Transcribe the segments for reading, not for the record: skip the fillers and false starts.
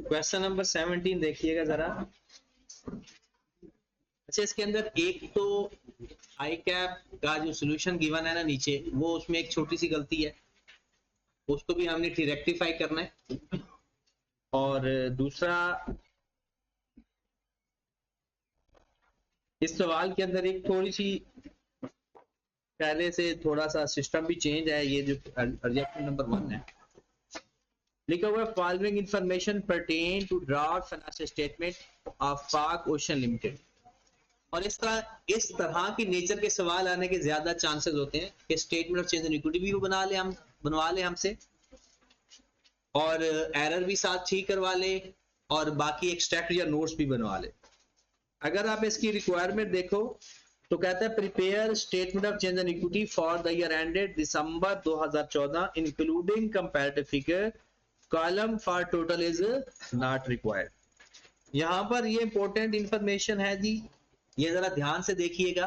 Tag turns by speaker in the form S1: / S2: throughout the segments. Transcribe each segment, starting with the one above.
S1: Question number 17 देखिएगा जरा। अच्छा, इसके अंदर एक तो आई कैप का जो सोल्यूशन गिवन है ना नीचे, वो उसमें एक छोटी सी गलती है, उसको भी हमने रेक्टिफाई करना है। और दूसरा, इस सवाल के अंदर एक थोड़ी सी पहले से थोड़ा सा सिस्टम भी चेंज है। ये जो ऑब्जेक्टिव नंबर 1 है, लिखा हुआ है following information pertain to draft financial statement of Pak ocean limited. और इस तरह की नेचर के सवाल आने के ज्यादा चांसेस होते हैं कि statement of change in equity भी बनवा ले हमसे, और एरर भी साथ ठीक करवा ले, और बाकी एक्सट्रैक्ट या नोट्स भी बनवा ले। अगर आप इसकी रिक्वायरमेंट देखो तो कहता है prepare statement of change in equity for the year ended December 2014 including comparative figure, column for total is not required. यहां पर ये इंपॉर्टेंट इंफॉर्मेशन है जी, ये जरा ध्यान से देखिएगा।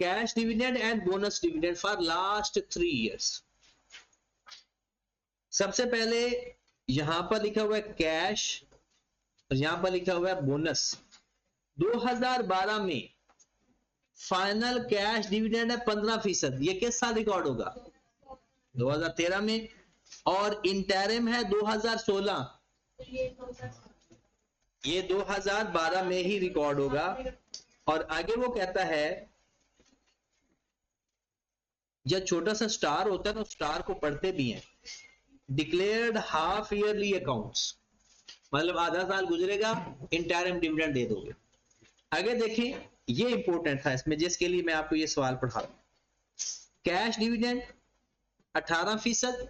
S1: Cash dividend and bonus dividend for last 3 years. सबसे पहले यहां पर लिखा हुआ है कैश, और यहां पर लिखा हुआ है बोनस। 2012 में फाइनल कैश डिविडेंड है 15%। ये किस साल रिकॉर्ड होगा? 2013 में। और इंटरिम है 2016, ये 2012 में ही रिकॉर्ड होगा। और आगे वो कहता है, जब छोटा सा स्टार होता है तो स्टार को पढ़ते भी हैं, डिक्लेयर्ड हाफ ईयरली अकाउंट्स, मतलब आधा साल गुजरेगा इंटरिम डिविडेंड दे दोगे। आगे देखें, ये इंपॉर्टेंट था इसमें, जिसके लिए मैं आपको ये सवाल पढ़ा रहा हूं। कैश डिविडेंड 18%,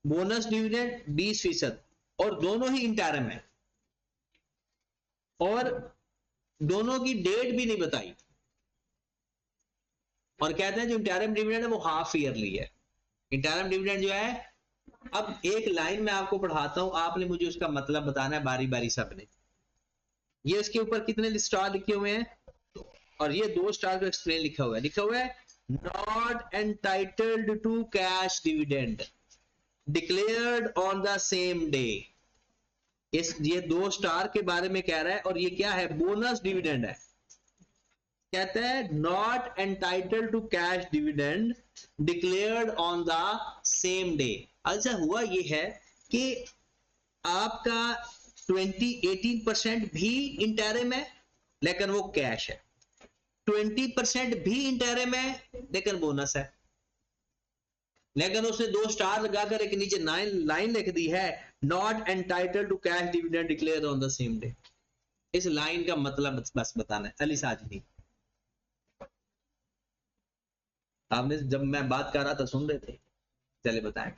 S1: बोनस डिविडेंड 20%, और दोनों ही इंटरिम है, और दोनों की डेट भी नहीं बताई। और कहते हैं जो इंटरिम डिविडेंड है वो हाफ ईयरली है। इंटरिम डिविडेंड जो है, अब एक लाइन में आपको पढ़ाता हूं, आपने मुझे उसका मतलब बताना है बारी बारी सबने। ये इसके ऊपर कितने स्टार लिखे हुए हैं, और ये 2 स्टार का एक्सप्लेन लिखा हुआ है not entitled to cash dividend declared on the same day. ये 2 स्टार के बारे में कह रहा है, और ये क्या है? बोनस डिविडेंड है। कहते हैं not entitled to cash dividend declared on the same day. अच्छा, हुआ ये है कि आपका 18% भी इंटरिम है लेकिन वो कैश है, 20% भी इंटरिम है लेकिन बोनस है। लेकिन उसने 2 स्टार लगाकर एक नीचे 9 लाइन लिख दी है, not entitled to cash dividend declare on the same day. इस लाइन का मतलब बस बताना है। अली साजदी, आपने जब मैं बात कर रहा था सुन रहे थे? चले बताएं।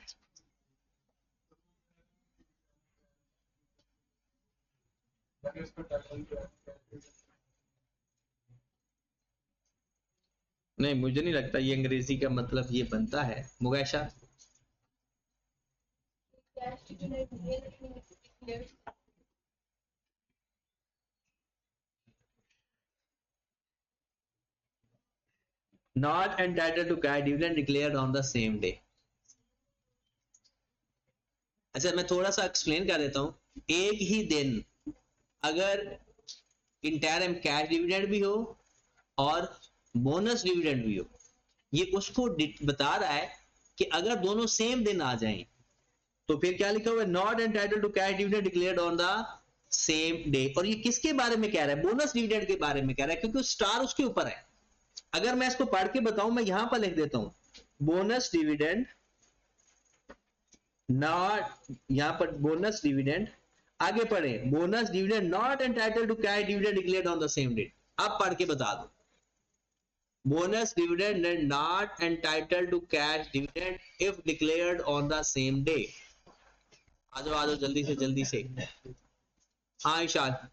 S1: नहीं, मुझे नहीं लगता ये अंग्रेजी का मतलब ये बनता है। मुगैशा, not entitled to cash dividend declared on the same day. अच्छा, मैं थोड़ा सा एक्सप्लेन कर देता हूं। एक ही दिन अगर इंटरिम कैश डिविडेंड भी हो और बोनस डिविडेंड भी हो, ये उसको बता रहा है कि अगर दोनों सेम दिन आ जाएं तो फिर क्या लिखा हुआ है? Not entitled to cash dividend declared on the same day. और ये किसके बारे में कह रहा है? बोनस डिविडेंड के बारे में कह रहा है, क्योंकि स्टार उसके ऊपर है। अगर मैं इसको पढ़ के बताऊं, मैं यहां पर लिख देता हूं बोनस डिविडेंड, नॉट, यहां पर बोनस डिविडेंड, आगे पढ़े bonus dividend not entitled to cash dividend declared on the same date. अब पढ़ के बता दो, bonus dividend not entitled to cash dividend if declared on the same day. आ जाओ जल्दी से जल्दी से। हाँ Ishad,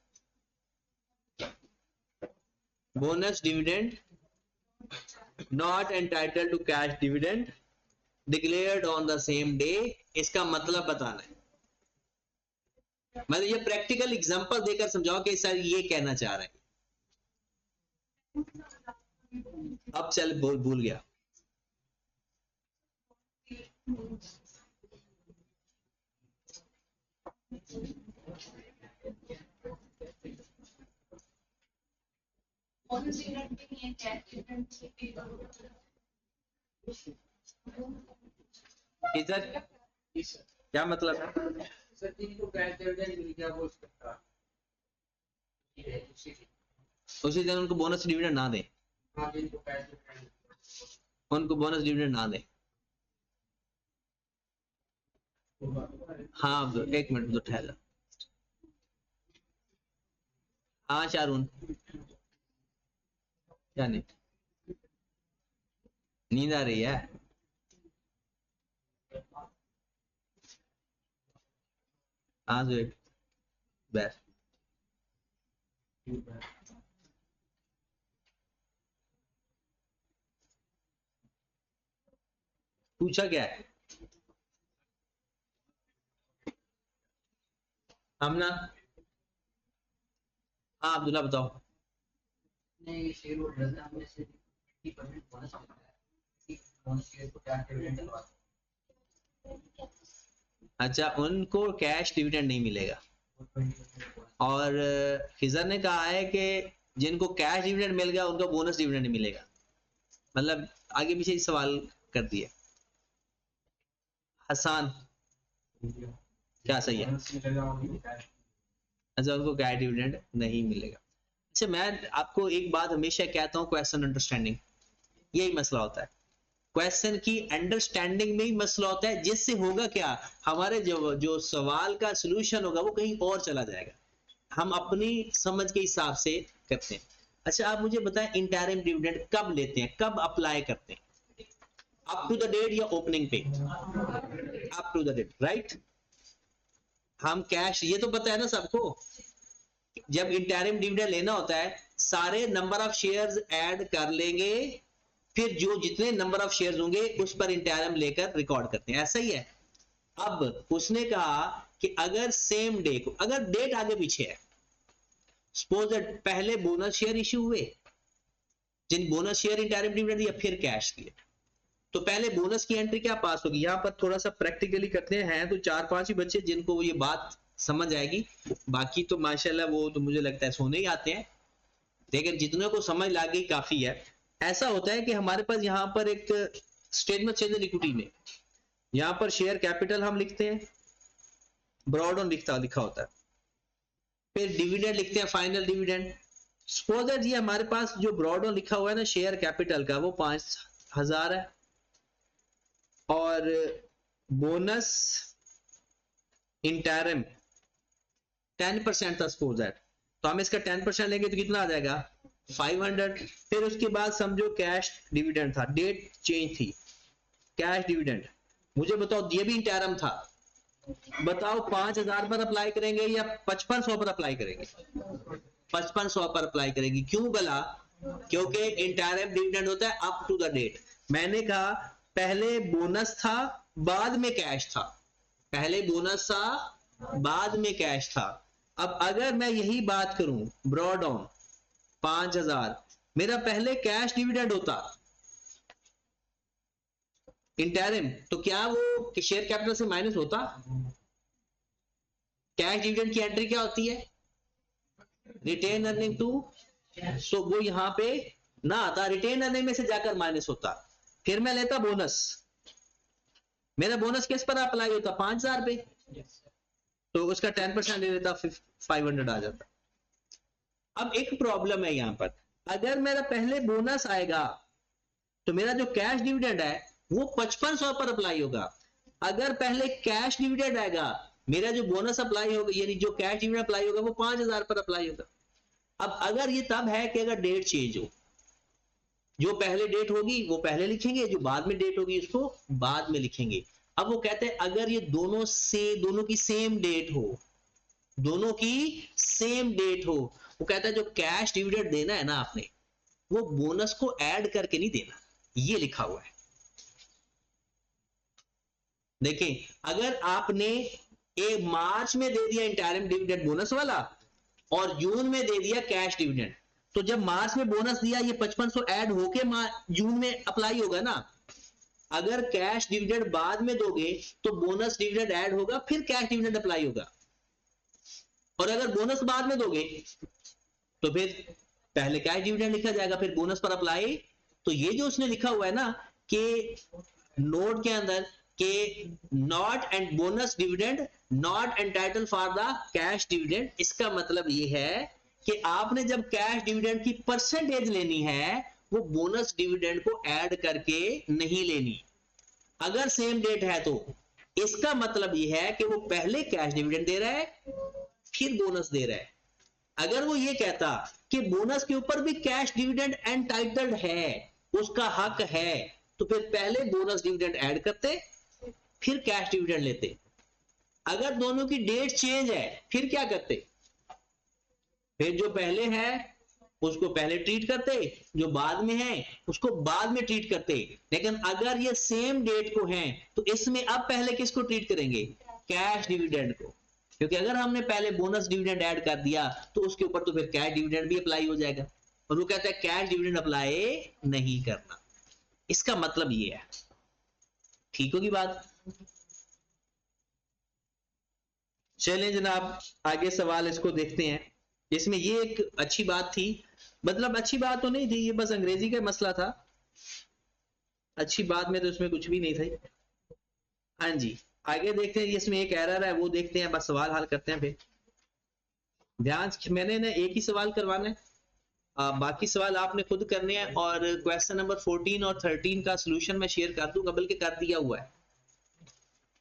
S1: bonus dividend not entitled to cash dividend declared on the same day, इसका मतलब बताना है। मतलब ये प्रैक्टिकल एग्जांपल देकर समझाओ कि सर ये कहना चाह रहे हैं। अब चल भूल गया। इधर क्या मतलब है? उसी दिन उनको बोनस डिविडेंड ना दें, उनको बोनस डिविडेंड ना दें। हाँ एक मिनट तो ठहर। हाँ शारून, क्या नहीं, नींद आ रही है? हाँ जुएब बैठ। पूछा क्या है हमना? हाँ अब्दुल्ला बताओ। अच्छा उनको कैश डिविडेंड नहीं मिलेगा, और खिजर ने कहा है कि जिनको कैश डिविडेंड मिल गया उनको बोनस डिविडेंड नहीं मिलेगा। मतलब आगे पीछे सवाल कर दिए। हसान क्या सही है? अच्छा उनको कैश डिविडेंड नहीं मिलेगा। अच्छा मैं आपको एक बात हमेशा कहता हूँ, क्वेश्चन अंडरस्टैंडिंग, यही मसला होता है। क्वेश्चन की अंडरस्टैंडिंग में ही मसला होता है, जिससे होगा क्या, हमारे जो सवाल का सलूशन होगा वो कहीं और चला जाएगा। हम अपनी समझ के हिसाब से करते हैं। अच्छा आप मुझे बताएं इंटरिम डिविडेंड कब लेते हैं, कब अप्लाई करते हैं? अप टू द डेट या ओपनिंग पे? Up to the date, right. हम कैश, ये तो पता है ना सबको, जब इंटरिम डिविडेंड लेना होता है सारे नंबर ऑफ शेयर्स ऐड कर लेंगे, फिर जो जितने नंबर ऑफ शेयर्स होंगे उस पर इंटरिम लेकर रिकॉर्ड करते हैं, ऐसा ही है। अब उसने कहा कि अगर सेम डे को, अगर डेट आगे पीछे है, सपोज दैट पहले बोनस शेयर इश्यू हुए, जिन बोनस शेयर इंटरिम डिविडेंड दिया, फिर कैश दिए, तो पहले बोनस की एंट्री क्या पास होगी? यहां पर थोड़ा सा प्रैक्टिकली करते हैं तो 4-5 ही बच्चे जिनको ये बात समझ आएगी, बाकी तो माशाल्लाह वो तो मुझे लगता है सोने ही आते हैं, लेकिन जितने को समझ लग गई काफी है। ऐसा होता है कि हमारे पास यहाँ पर एक स्टेटमेंट चेंज इन इक्विटी में, यहाँ पर शेयर कैपिटल हम लिखते हैं, ब्रॉड ऑन लिखा होता है, फिर डिविडेंड लिखते हैं, फाइनल डिविडेंड। सपोज दैट ये हमारे पास जो ब्रॉड ऑन लिखा हुआ है ना शेयर कैपिटल का, वो 5000 है, और बोनस इंटरिम 10% था सपोज दैट, तो हम इसका 10% लेंगे तो कितना आ जाएगा? 500। फिर उसके बाद समझो कैश डिविडेंड था, डेट चेंज थी, कैश डिविडेंड, मुझे बताओ ये भी इंटरिम था, बताओ 5000 पर अप्लाई करेंगे या 5500 पर अप्लाई करेंगे? 5500 पर अप्लाई करेंगे। क्यों भला? क्योंकि इंटरिम डिविडेंड होता है अप टू द डेट। मैंने कहा पहले बोनस था बाद में कैश था, पहले बोनस था बाद में कैश था। अब अगर मैं यही बात करूं, ब्रॉड ऑन 5000, मेरा पहले कैश डिविडेंड होता इंटरिम, तो क्या वो शेयर कैपिटल से माइनस होता? कैश डिविडेंड की एंट्री क्या होती है? रिटेन अर्निंग टू, सो वो यहां पे ना आता, रिटेन अर्निंग में से जाकर माइनस होता, फिर मैं लेता बोनस, मेरा बोनस किस पर अप्लाई होता? 5000 पे, तो उसका 10% ले लेता, 500 आ जाता। अब एक प्रॉब्लम है यहां पर, अगर मेरा पहले बोनस आएगा तो मेरा जो कैश डिविडेंड है वो 5500 पर अप्लाई होगा, अगर पहले कैश डिविडेंड आएगा मेरा जो बोनस अप्लाई होगा, यानी जो कैश डिविडेंड अप्लाई होगा वो 5000 पर अप्लाई होगा। अब अगर ये तब है कि अगर डेट चेंज हो, जो पहले डेट होगी वो पहले लिखेंगे, जो बाद में डेट होगी उसको बाद में लिखेंगे। अब वो कहते हैं अगर ये दोनों की सेम डेट हो, दोनों की सेम डेट हो, वो कहता है जो कैश डिविडेंड देना है ना आपने, वो बोनस को ऐड करके नहीं देना, ये लिखा हुआ है। देखिए अगर आपने एक मार्च में दे दिया इंटरिम डिविडेंड बोनस वाला और जून में दे दिया कैश डिविडेंड, तो जब मार्च में बोनस दिया ये 5500 ऐड होके जून में अप्लाई होगा ना। अगर कैश डिविडेंड बाद में दोगे तो बोनस डिविडेंड ऐड होगा, फिर कैश डिविडेंड अप्लाई होगा, और अगर बोनस बाद में दोगे तो फिर पहले कैश डिविडेंड लिखा जाएगा, फिर बोनस पर अप्लाई। तो ये जो उसने लिखा हुआ है ना कि नोट के अंदर के not and bonus dividend not entitle for the cash dividend, इसका मतलब ये है कि आपने जब कैश डिविडेंड की परसेंटेज लेनी है वो बोनस डिविडेंड को ऐड करके नहीं लेनी। अगर सेम डेट है तो इसका मतलब ये है कि वो पहले कैश डिविडेंड दे रहा है फिर बोनस दे रहा है। अगर वो ये कहता कि बोनस के ऊपर भी कैश डिविडेंड एंटाइटल्ड है, उसका हक है, तो फिर पहले बोनस डिविडेंड ऐड करते फिर कैश डिविडेंड लेते। अगर दोनों की डेट चेंज है फिर क्या करते, फिर जो पहले है उसको पहले ट्रीट करते, जो बाद में है उसको बाद में ट्रीट करते। लेकिन अगर ये सेम डेट को हैं तो इसमें अब पहले किसको ट्रीट करेंगे, कैश डिविडेंड को, क्योंकि अगर हमने पहले बोनस डिविडेंड ऐड कर दिया तो उसके ऊपर तो फिर कैश डिविडेंड भी अप्लाई हो जाएगा। और वो कहता है कैश डिविडेंड अप्लाई नहीं करना, इसका मतलब ये है। ठीक होगी बात। चलें जनाब आगे सवाल इसको देखते हैं। इसमें ये एक अच्छी बात थी, मतलब अच्छी बात तो नहीं थी, ये बस अंग्रेजी का मसला था, अच्छी बात में तो इसमें कुछ भी नहीं था। हाँ जी आगे देखते हैं, इसमें एक एरर है वो देखते हैं, बस सवाल हल करते हैं फिर। ध्यान, मैंने ना एक ही सवाल करवाना है, बाकी सवाल आपने खुद करने हैं। और क्वेश्चन नंबर 14 और 13 का सलूशन मैं शेयर कर दूंगा, बल्कि कर दिया हुआ है।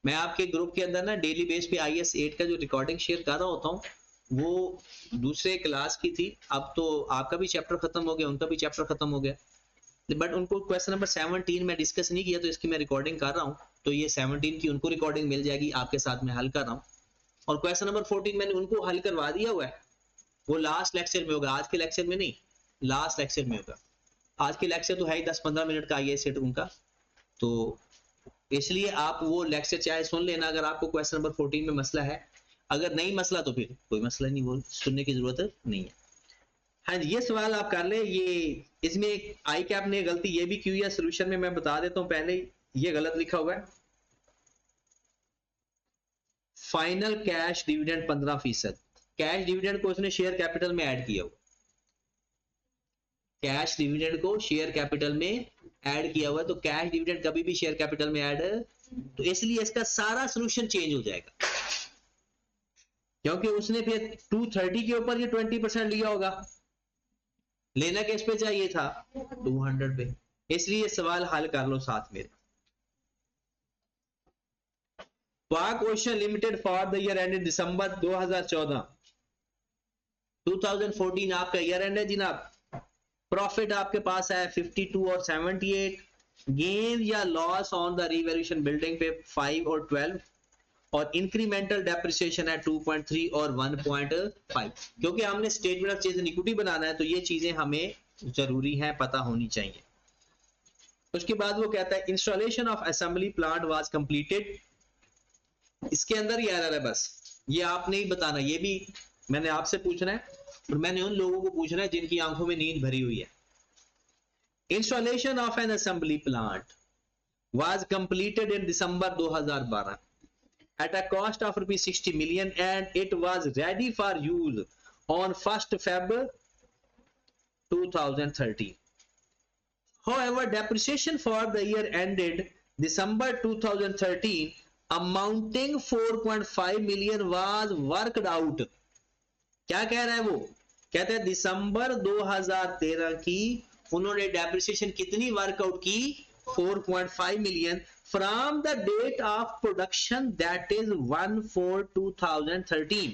S1: मैं आपके ग्रुप के अंदर ना डेली बेस पे IS 8 का जो रिकॉर्डिंग शेयर कर रहा होता हूँ, वो दूसरे क्लास की थी। अब तो आपका भी चैप्टर खत्म हो गया, उनका भी चैप्टर खत्म हो गया, बट उनको क्वेश्चन नंबर 17 में डिस्कस नहीं किया, तो इसकी मैं रिकॉर्डिंग कर रहा हूँ। तो ये 17 की उनको रिकॉर्डिंग मिल जाएगी, आपके साथ में हल कर रहा हूँ। और क्वेश्चन नंबर 14 मैंने उनको हल करवा दिया हुआ है, वो लास्ट लेक्चर में होगा, आज के लेक्चर में नहीं, लास्ट लेक्चर में होगा। आज के लेक्चर तो है ही 10-15 मिनट का IS 8 उनका, तो इसलिए आप वो लेक्चर चाहे सुन लेना अगर आपको क्वेश्चन नंबर 14 में मसला है। अगर नहीं मसला तो फिर कोई मसला नहीं, वो सुनने की जरूरत नहीं है। हाँ जी ये सवाल आप कर ले। ये इसमें आई कैप ने गलती ये भी की है, सोल्यूशन में मैं बता देता हूं पहले ही, ये गलत लिखा हुआ है। Final cash dividend 15%, cash dividend को उसने शेयर कैपिटल में ऐड किया हुआ, कैश डिविडेंड को शेयर कैपिटल में ऐड किया हुआ है, तो कैश डिविडेंड कभी भी शेयर कैपिटल में ऐड, तो इसलिए इसका सारा सोल्यूशन चेंज हो जाएगा, क्योंकि उसने फिर 230 के ऊपर ये 20% लिया होगा, लेना किस पे चाहिए था 200 पे, इसलिए सवाल हल कर लो साथ में। Pak ocean Limited for the year ended December 2014, 2014 आपका ईयर एंड है जनाब। प्रॉफिट आपके पास है 52 और 78, गेन या loss on the revaluation building पे 5 और 12, और इंक्रीमेंटल डेप्रिसिएशन है 2.3 और 1.5। क्योंकि हमने statement of change in equity बनाना है तो ये चीजें हमें जरूरी है पता होनी चाहिए। उसके बाद वो कहता है installation of assembly plant was completed, इसके अंदर ही एरर है, बस ये आपने ही बताना, ये भी मैंने आपसे पूछना है और मैंने उन लोगों को पूछना है जिनकी आंखों में नींद भरी हुई है। Installation of N assembly plant was completed in December 2012 at a cost of rupees 60 million and it was ready for use on 1st Feb 2013. However, depreciation for the year ended December 2013 amounting 4.5 million was worked out. क्या कह रहा है वो, कहते हैं दिसंबर 2013 की उन्होंने depreciation कितनी वर्कआउट की 4.5 million from the date of production that is 1/4/2013।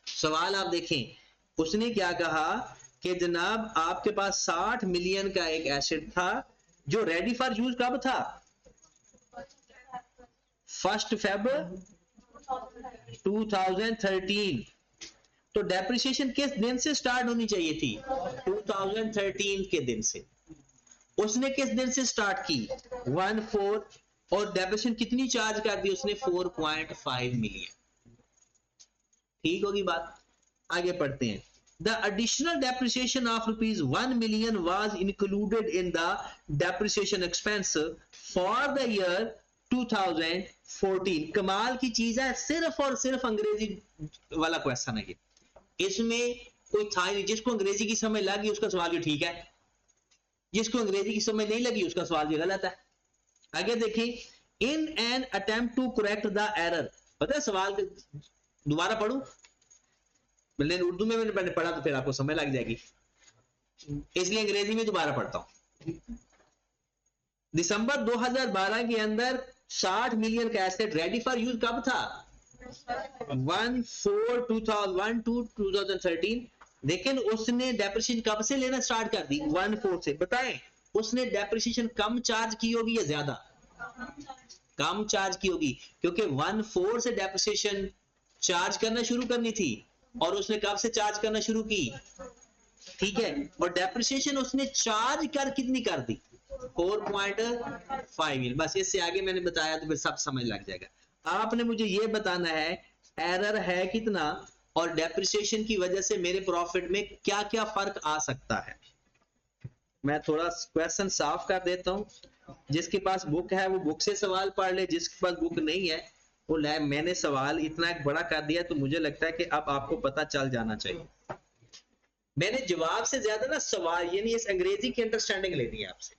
S1: सवाल आप देखें, उसने क्या कहा कि जनाब आपके पास 60 मिलियन का एक एसेट था जो रेडी फॉर यूज कब था 1 February 2013, तो डेप्रिसिएशन किस दिन से स्टार्ट होनी चाहिए थी 2013 के दिन से, उसने किस दिन से स्टार्ट की 1/4 और डेप्रिसिएशन कितनी चार्ज कर दी उसने 4.5 मिलियन। ठीक होगी बात, आगे पढ़ते हैं। The additional depreciation of ₹1 million was included in the depreciation expense for the year 2014। कमाल की चीज है, सिर्फ और सिर्फ अंग्रेजी वाला क्वेश्चन है ये, इसमें कोई था ही नहीं। जिसको अंग्रेजी की समझ लगी उसका सवाल भी ठीक है, जिसको अंग्रेजी की समझ नहीं लगी उसका सवाल भी गलत है। आगे देखिए, in an attempt to correct the error, पता है सवाल दोबारा पढ़ूं, मैंने उर्दू में मैंने पढ़ा तो फिर आपको समझ लग जाएगी, इसलिए अंग्रेजी में दोबारा पढ़ता हूं। दिसंबर 2012 के अंदर 60 मिलियन का एसेट रेडी फॉर यूज कब था? 1/4/2001 to 2013। लेकिन उसने डेप्रिसिएशन कब से लेना स्टार्ट कर दी? 1/4 से। बताएं उसने डेप्रिसिएशन कम चार्ज की होगी या ज्यादा? कम चार्ज की होगी, क्योंकि 1/4 से डेप्रिसिएशन चार्ज करना शुरू करनी थी, और उसने कब से चार्ज करना शुरू की? ठीक है, और डेप्रिसिएशन उसने चार्ज कर कितनी कर दी? 4.5 मिलियन। बस इससे आगे मैंने बताया तो फिर सब समझ लग जाएगा। आपने मुझे ये बताना है एरर है कितना, और डेप्रिसिएशन की वजह से मेरे प्रॉफिट में क्या क्या फर्क आ सकता है। मैं थोड़ा क्वेश्चन साफ कर देता हूं, जिसके पास बुक है वो बुक से सवाल पढ़ ले, जिसके पास बुक नहीं है वो ले। मैंने सवाल इतना एक बड़ा कर दिया तो मुझे लगता है कि अब आपको पता चल जाना चाहिए। मैंने जवाब से ज्यादा ना सवाल, यानी इस अंग्रेजी की अंडरस्टैंडिंग लेनी है आपसे,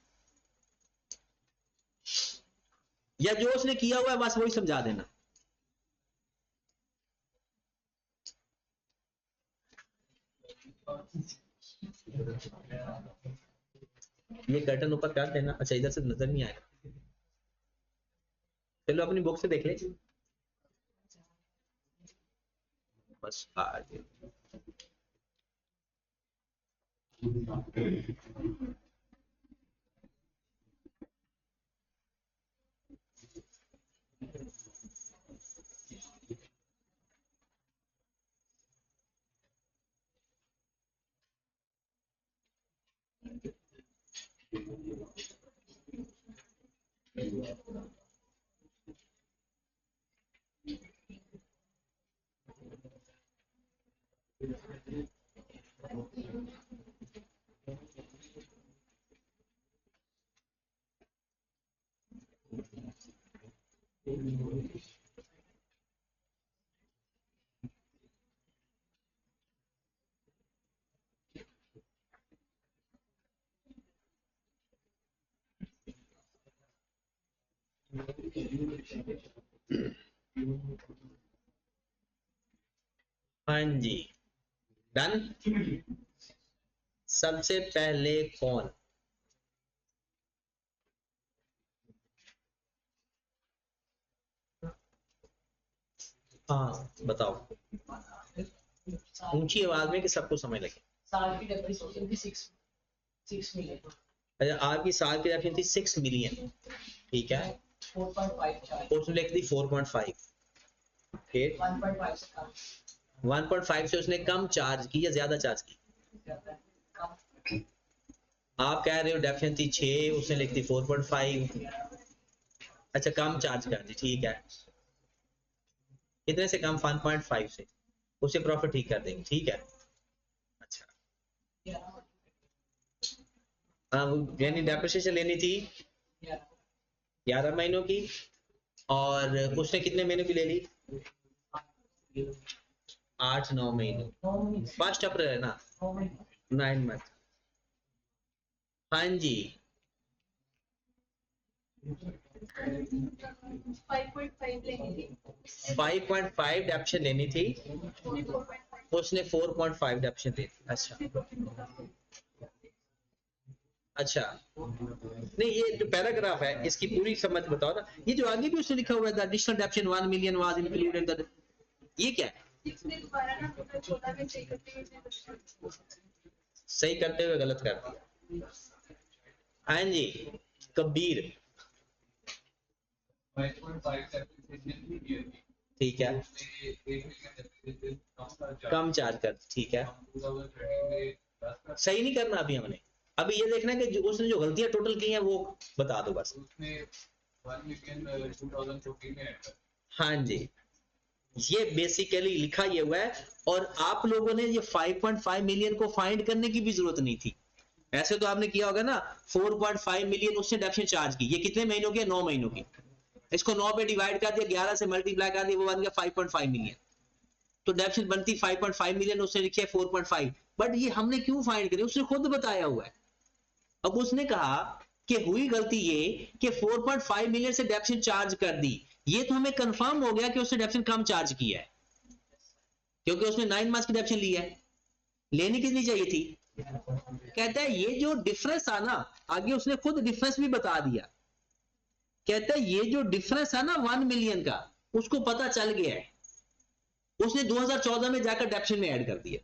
S1: या जो उसने किया हुआ है बस वही समझा देना। ये कर्टन ऊपर कर देना। अच्छा इधर से नजर नहीं आएगा, चलो अपनी बुक से देख ले बस आगे। हाँ जी, डन। सबसे पहले कौन? हाँ बताओ ऊंची आवाज में कि सबको समझ लगे।
S2: साल की डेप्रिसिएशन थी 6 मिलियन।
S1: अच्छा आपकी साल की डेप्रिसिएशन थी 6 मिलियन, ठीक है,
S2: 4.5 चार्ज,
S1: उसने लिख दी 4.5, फिर
S2: 1.5 से कम,
S1: 1.5 से उसने कम चार्ज की या ज्यादा चार्ज की?
S2: कम।
S1: आप कह रहे हो डेप्रिसिएशन थी 6, उसने लिख दी 4.5। अच्छा कम चार्ज कर दी, ठीक है, कितने से कम? 1.5 से। उसे प्रॉफिट ठीक कर देंगे, ठीक है। अच्छा यानी डेप्रिसिएशन लेनी थी 11 महीनों की, और उसने कितने महीनों की ले ली? 8-9 महीनों। 1 अप्रैल है ना, 9 मंथ। हाँ जी 5.5 डेप्शन लेनी थी, उसने 4.5 डेप्शन ले ली। अच्छा नहीं, ये जो पैराग्राफ है इसकी पूरी समझ बताओ ना। ये जो आगे भी उसने लिखा हुआ है एडिशनल डेप्शन 1 मिलियन वाज इंक्लूडेड, ये क्या है? सही करते हुए गलत कर दिया। हाँ जी कबीर, ठीक है, कम चार्ज कर, ठीक है। सही नहीं करना अभी हमने, अभी ये देखना है कि जो उसने जो गलतियां टोटल की हैं वो बता दो बस। हाँ जी ये बेसिकली लिखा ये हुआ है, और आप लोगों ने ये 5.5 मिलियन को फाइंड करने की भी जरूरत नहीं थी। ऐसे तो आपने किया होगा ना, 4.5 मिलियन उसने डेप्शन चार्ज की, ये कितने महीनों की? 9 महीनों की। इसको 9 पे डिवाइड कर दिया, 11 से मल्टीप्लाई कर दिया, वो बन गया 5.5 मिलियन। तो डेप्थ बनती 5.5 मिलियन, उसने लिखा है 4.5, बट ये हमने क्यों फाइंड करी, उसने खुद बताया हुआ है। अब उसने कहा कि हुई गलती ये कि 4.5 मिलियन से डेप्थ चार्ज कर दी, ये तो हमें कंफर्म हो गया कि उसने डेप्थ कम चार्ज किया है, क्योंकि उसने 9 मंथ्स की डेप्थ ली है, लेनी कितनी चाहिए थी। कहता है ये जो डिफरेंस था ना, आगे उसने खुद डिफरेंस भी बता दिया, कहता है ये जो डिफरेंस है ना 1 मिलियन का, उसको पता चल गया है, उसने 2014 में जाकर डेप्शन में ऐड कर दिया।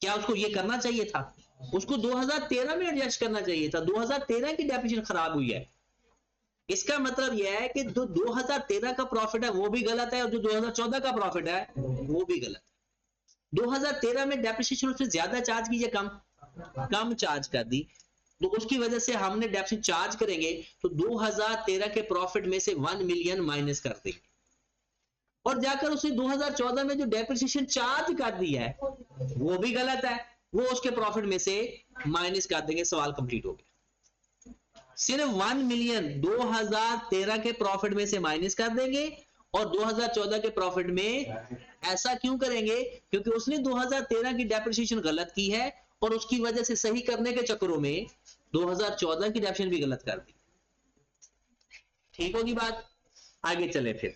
S1: क्या उसको ये करना चाहिए था, उसको 2013 में एडजस्ट करना चाहिए था, 2013 की डेफिनेशन खराब हुई है। इसका मतलब यह है कि जो 2013 का प्रॉफिट है वो भी गलत है, और जो 2014 का प्रॉफिट है वो भी गलत है। 2013 में डेप्रिसिएशन उसने ज्यादा चार्ज की या कम चार्ज कर दी, तो उसकी वजह से हमने डेप्रिसिएशन चार्ज करेंगे तो 2013 के प्रॉफिट में से 1 मिलियन माइनस कर देंगे, और जाकर उसने 2014 में जो डेप्रिसिएशन चार्ज कर दिया है वो भी गलत है, वो उसके प्रॉफिट में से माइनस कर देंगे। सवाल कंप्लीट हो गया। सिर्फ 1 मिलियन 2013 के प्रॉफिट में से माइनस कर देंगे, और 2014 के प्रॉफिट में ऐसा क्यों करेंगे, क्योंकि उसने 2013 की डेप्रिसिएशन गलत की है, और उसकी वजह से सही करने के चक्करों में 2014 की डेप्रिसिएशन भी गलत कर दी। ठीक होगी बात, आगे चले फिर।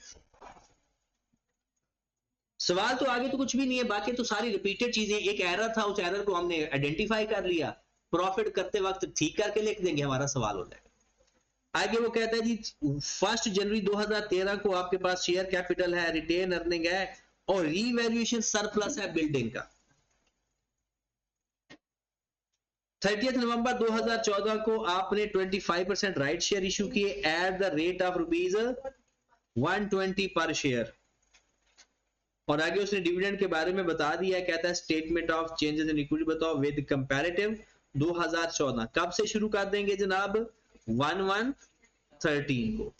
S1: सवाल तो आगे तो कुछ भी नहीं है, बाकी तो सारी रिपीटेड चीजें, एक एरर था, उस एरर को हमने आइडेंटिफाई कर लिया, प्रॉफिट करते वक्त ठीक करके लिख देंगे, हमारा सवाल हो जाएगा। आगे वो कहता है जी 1 जनवरी 2013 को आपके पास शेयर कैपिटल है, रिटेन अर्निंग है, और रीवैल्यूएशन सरप्लस है बिल्डिंग का। 30 नवंबर 2014 को आपने 25% राइट शेयर इशू किए एट द रेट ऑफ ₹120 पर शेयर, और आगे उसने डिविडेंड के बारे में बता दिया, कहता है statement of changes in equity बताओ विद कंपैरेटिव 2014। कब से शुरू कर देंगे जनाब, 1/1/13 को।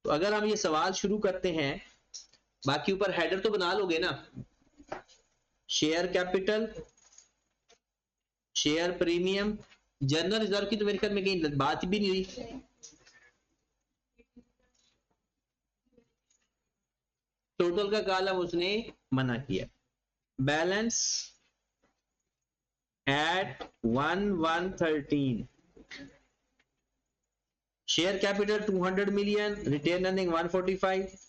S1: तो अगर हम ये सवाल शुरू करते हैं, बाकी ऊपर हेडर तो बना लोगे ना, share capital, share premium, general reserve की तो मेरे ख्याल में कहीं बात भी नहीं हुई, टोटल का कॉलम उसने मना किया। Balance at 1/1/13, share capital 200 million, retain earning 145,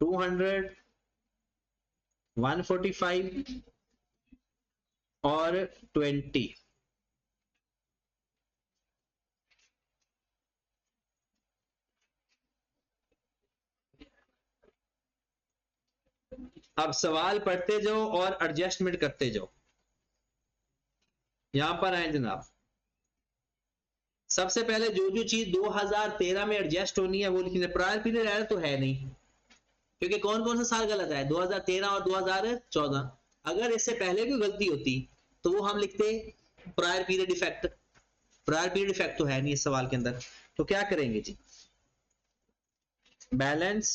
S1: 200, 145 और 20। अब सवाल पढ़ते जाओ और एडजस्टमेंट करते जाओ। यहां पर आए जनाब, सबसे पहले जो जो चीज 2013 में एडजस्ट होनी है वो लिखनी है। प्रायर पीरियड एरर तो है नहीं, क्योंकि कौन कौन सा साल गलत है, 2013 और 2014। अगर इससे पहले कोई गलती होती तो वो हम लिखते prior period effect, prior period effect तो है नहीं इस सवाल के अंदर। तो क्या करेंगे जी, बैलेंस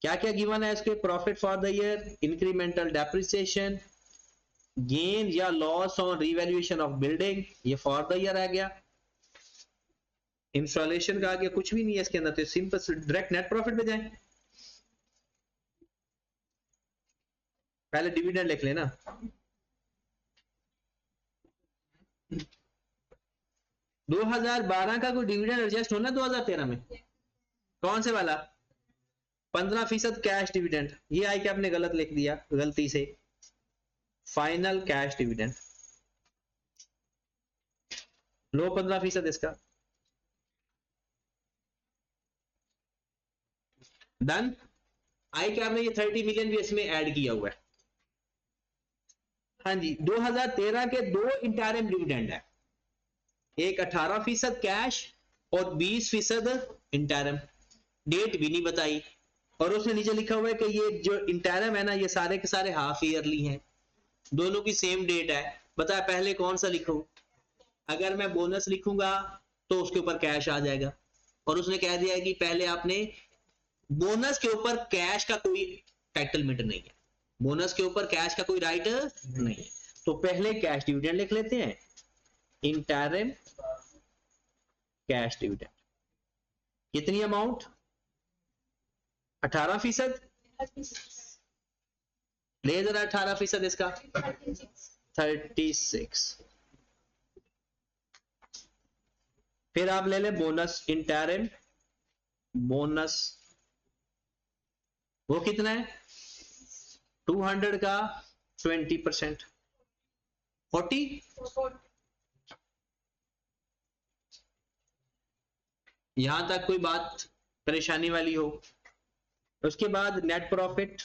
S1: क्या क्या गिवन है इसके, profit for the year, incremental depreciation, gain या loss on revaluation of building, ये फॉर द ईयर आ गया। इंस्टॉलेशन का आ गया, कुछ भी नहीं है इसके अंदर, तो सिंपल डायरेक्ट नेट प्रॉफिट पे जाएं। पहले डिविडेंड लिख लेना, दो 2012 का कोई डिविडेंड एडजस्ट होना 2013 में, कौन से वाला, 15% कैश डिविडेंड, ये आई कि आपने गलत लिख दिया गलती से, फाइनल कैश डिविडेंड लो 15% इसका, डन। आई कि आपने ये 30 मिलियन भी इसमें ऐड किया हुआ है। हाँ जी, 2013 के 2 इंटरिम डिविडेंड है, एक 18% कैश और 20% इंटरिम, डेट भी नहीं बताई, और उसने नीचे लिखा हुआ है कि ये जो इंटरिम है ना ये सारे के सारे हाफ ईयरली हैं, दोनों की सेम डेट है। बता पहले कौन सा लिखूं, अगर मैं बोनस लिखूंगा तो उसके ऊपर कैश आ जाएगा, और उसने कह दिया है कि पहले आपने बोनस के ऊपर कैश का कोई टाइटलमेंट नहीं है, बोनस के ऊपर कैश का कोई राइट नहीं है, तो पहले कैश डिविडेंड लिख लेते हैं, इंटरिम कैश डिविडेंड, कितनी अमाउंट 18%, ले जरा 18% इसका 36। फिर आप ले ले बोनस इंटरिम, बोनस वो कितना है 200 का 20%, 40। यहां तक कोई बात परेशानी वाली हो? उसके बाद नेट प्रॉफिट,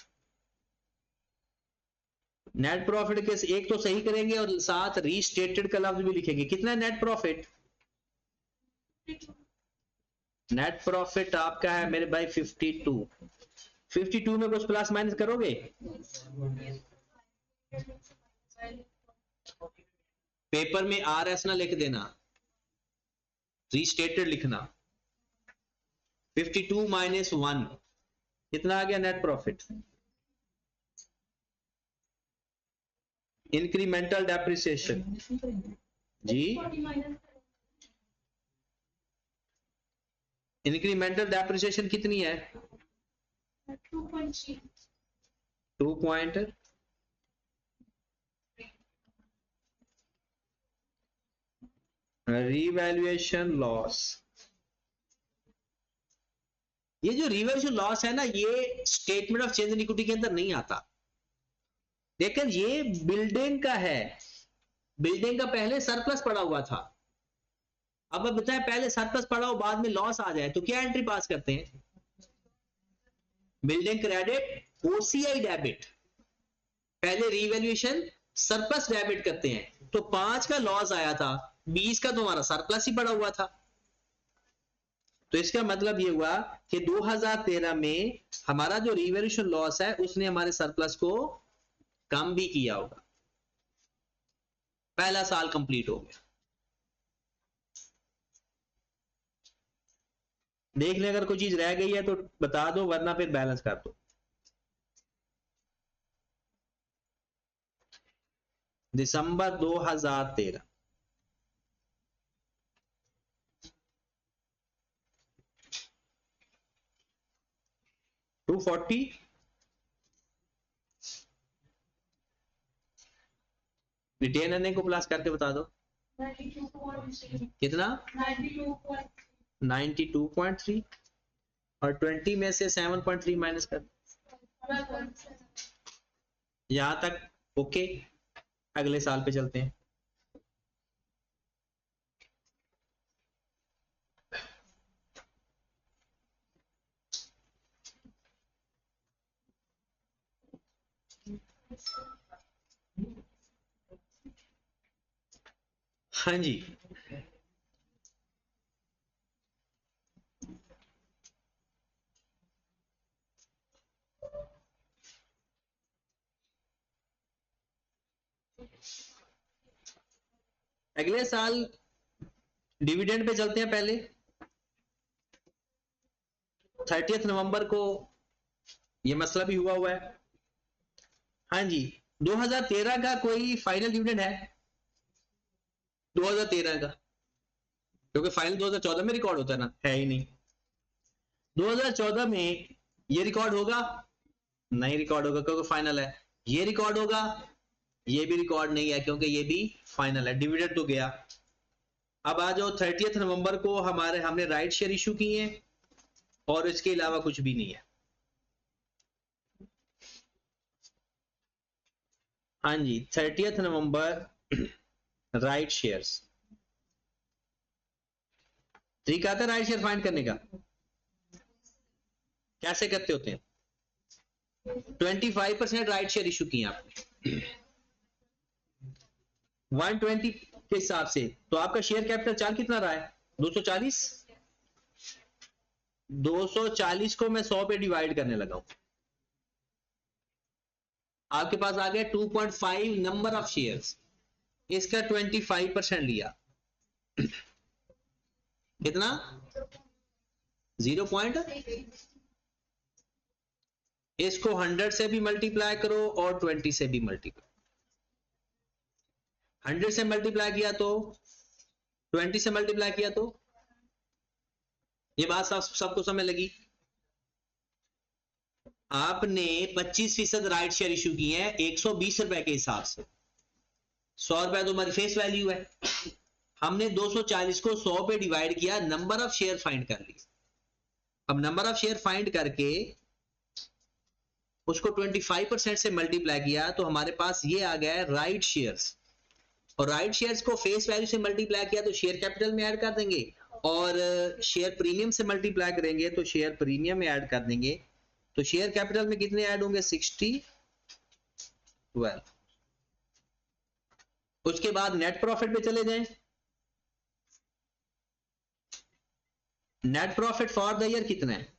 S1: नेट प्रॉफिट के एक तो सही करेंगे और साथ रीस्टेटेड का लफ्ज भी लिखेंगे। कितना नेट प्रॉफिट? नेट प्रॉफिट आपका है मेरे भाई 52। 52 में कुछ प्लस माइनस करोगे? पेपर में RS ना लिख देना, रीस्टेटेड लिखना। 52 माइनस 1 कितना आ गया नेट प्रॉफिट? इंक्रीमेंटल डेप्रिसिएशन जी, इंक्रीमेंटल डेप्रिसिएशन कितनी है? 2. Revaluation loss. ये जो रिवैल्यूएशन लॉस है ना, ये statement of change in equity के अंदर नहीं आता, लेकिन ये बिल्डिंग का है। बिल्डिंग का पहले सरप्लस पड़ा हुआ था, अब बताएं पहले सरप्लस पड़ा हो बाद में लॉस आ जाए तो क्या एंट्री पास करते हैं? बिल्डिंग क्रेडिट, OCI डेबिट, पहले रिवैल्यूएशन सरप्लस डेबिट करते हैं। तो 5 का लॉस आया था, 20 का तुम्हारा सरप्लस ही पड़ा हुआ था। तो इसका मतलब ये हुआ कि 2013 में हमारा जो रिवैल्यूएशन लॉस है उसने हमारे सरप्लस को कम भी किया होगा। पहला साल कंप्लीट हो गया। देख ले अगर कोई चीज रह गई है तो बता दो, वरना फिर बैलेंस कर दो। दिसंबर 2013, $240, रिटेन अर्निंग को प्लस करके बता दो कितना? 92.3 और 20 में से 7.3 माइनस कर, यहां तक ओके। अगले साल पे चलते हैं। हाँ जी, अगले साल डिविडेंड पे चलते हैं। पहले 30 नवंबर को ये मसला भी हुआ है। हाँ जी, 2013 का कोई फाइनल डिविडेंड है? 2013 का, क्योंकि फाइनल 2014 में रिकॉर्ड होता है ना, है ही नहीं। 2014 में ये रिकॉर्ड होगा? नहीं रिकॉर्ड होगा क्योंकि फाइनल है। ये रिकॉर्ड होगा? ये भी रिकॉर्ड नहीं है क्योंकि ये भी फाइनल है। डिविडेंड तो गया। अब आ जाओ 30 नवंबर को हमने राइट शेयर इशू किए हैं और इसके अलावा कुछ भी नहीं है। हाँ जी, 30 नवंबर राइट शेयर्स। तरीका आता है राइट शेयर फाइंड करने का? कैसे करते होते हैं? 25% राइट शेयर इशू किए आपने 120 के हिसाब से, तो आपका शेयर कैपिटल चार्ज कितना रहा है? 240। 240 को मैं 100 पे डिवाइड करने लगा हूं। आपके पास आ गया 2.5 नंबर ऑफ शेयर्स, इसका 25% लिया, कितना? 0. इसको 100 से भी मल्टीप्लाई करो और 20 से भी मल्टीप्लाई। 100 से मल्टीप्लाई किया तो 20 से मल्टीप्लाई किया तो, ये बात सबको समझ लगी? आपने 25% राइट शेयर इशू किए हैं 120 रुपए के हिसाब से, 100 रुपए तो हमारी फेस वैल्यू है, हमने 240 को 100 पे डिवाइड किया, नंबर ऑफ शेयर फाइंड कर लिए। अब नंबर ऑफ शेयर फाइंड करके उसको 25% से मल्टीप्लाई किया तो हमारे पास ये आ गया है राइट शेयर्स, और राइट शेयर्स को फेस वैल्यू से मल्टीप्लाई किया तो शेयर कैपिटल में ऐड कर देंगे, और शेयर प्रीमियम से मल्टीप्लाई करेंगे तो शेयर प्रीमियम में ऐड कर देंगे। तो शेयर कैपिटल में कितने ऐड होंगे 60 12। उसके बाद नेट प्रॉफिट पे चले जाएं। Net profit for the year कितना है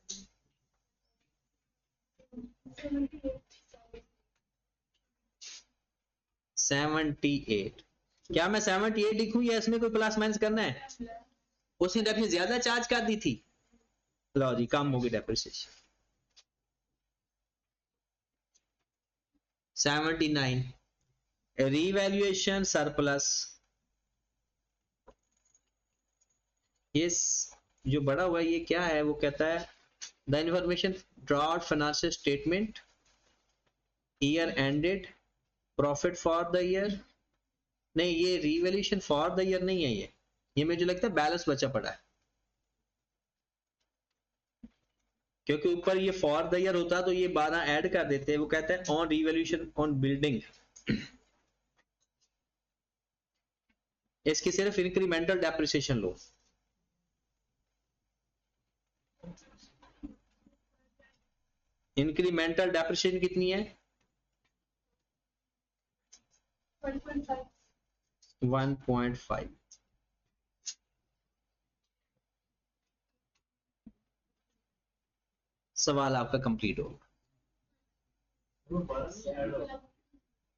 S1: 78। क्या मैं 78 लिखूं या इसमें कोई प्लस माइनस करना है? उसने डेप्रिसिएशन ज्यादा चार्ज कर दी थी, लो जी कम होगी डेप्रिसिएशन 79। रीवैल्यूएशन सरप्लस, इस जो बड़ा हुआ ये क्या है, वो कहता है the information draft financial statement year ended profit for the year, नहीं ये रीवैल्यूएशन फॉर द ईयर नहीं है, ये मुझे लगता है बैलेंस बचा पड़ा है, क्योंकि ऊपर ये फॉर द ईयर होता तो ये 12 ऐड कर देते। वो कहता है ऑन रीवैल्यूएशन ऑन बिल्डिंग, इसकी सिर्फ इंक्रीमेंटल डेप्रिसिएशन लो। इंक्रीमेंटल डेप्रिसिएशन कितनी है 1.5। सवाल आपका कंप्लीट हो।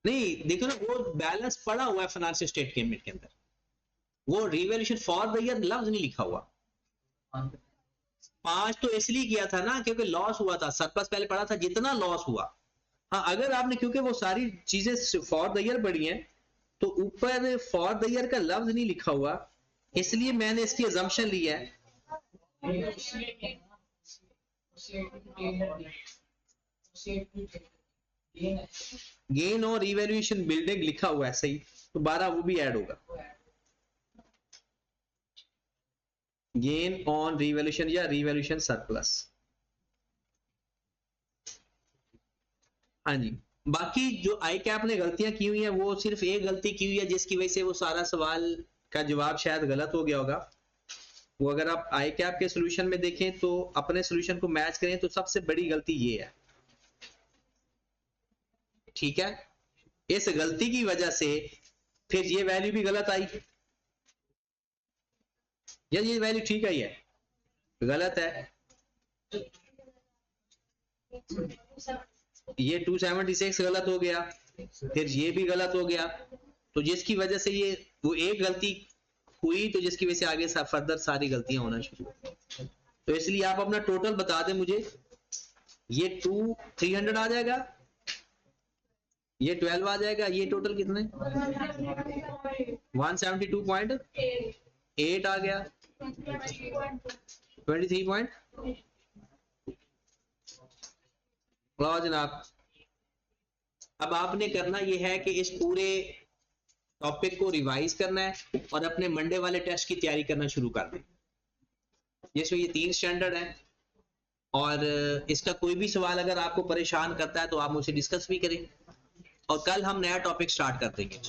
S1: नहीं देखो ना, वो बैलेंस पड़ा हुआ है फाइनेंशियल स्टेटमेंट के अंदर, वो रिवैल्यूएशन फॉर द ईयर लफ्ज नहीं लिखा हुआ। 5 तो इसलिए किया था ना क्योंकि लॉस हुआ था, सरप्लस पहले पड़ा था जितना लॉस हुआ। हाँ अगर आपने, क्योंकि वो सारी चीजें फॉर द ईयर पड़ी हैं तो ऊपर फॉर द ईयर का लफ्ज नहीं लिखा हुआ, इसलिए मैंने इसकी अजम्पशन ली है। गेन और रिवैल्यूएशन बिल्डिंग लिखा हुआ है सही, तो 12 वो भी ऐड होगा। गेन ऑन रिवैल्यूएशन या रिवैल्यूएशन सरप्लस। हाँ जी, बाकी जो आई कैप ने गलतियां की हुई हैं वो सिर्फ एक गलती की हुई है जिसकी वजह से वो सारा सवाल का जवाब शायद गलत हो गया होगा। वो अगर आप आई कैप के सोल्यूशन में देखें तो अपने सोल्यूशन को मैच करें तो सबसे बड़ी गलती ये है, ठीक है। इस गलती की वजह से फिर ये वैल्यू भी गलत आई, या ये वैल्यू ठीक आई है गलत है, ये 276 गलत हो गया, फिर ये भी गलत हो गया, तो जिसकी वजह से ये वो एक गलती हुई तो जिसकी वजह से आगे फर्दर सारी गलतियां होना शुरू। तो इसलिए आप अपना टोटल बता दें मुझे, ये 300 आ जाएगा, ये 12 आ जाएगा, ये टोटल कितने 172.8 आ गया 23 लो जनाब। अब आपने करना यह है कि इस पूरे टॉपिक को रिवाइज करना है और अपने मंडे वाले टेस्ट की तैयारी करना शुरू कर दें, जिसमें ये 3 स्टैंडर्ड है, और इसका कोई भी सवाल अगर आपको परेशान करता है तो आप मुझसे डिस्कस भी करें, और कल हम नया टॉपिक स्टार्ट कर देंगे।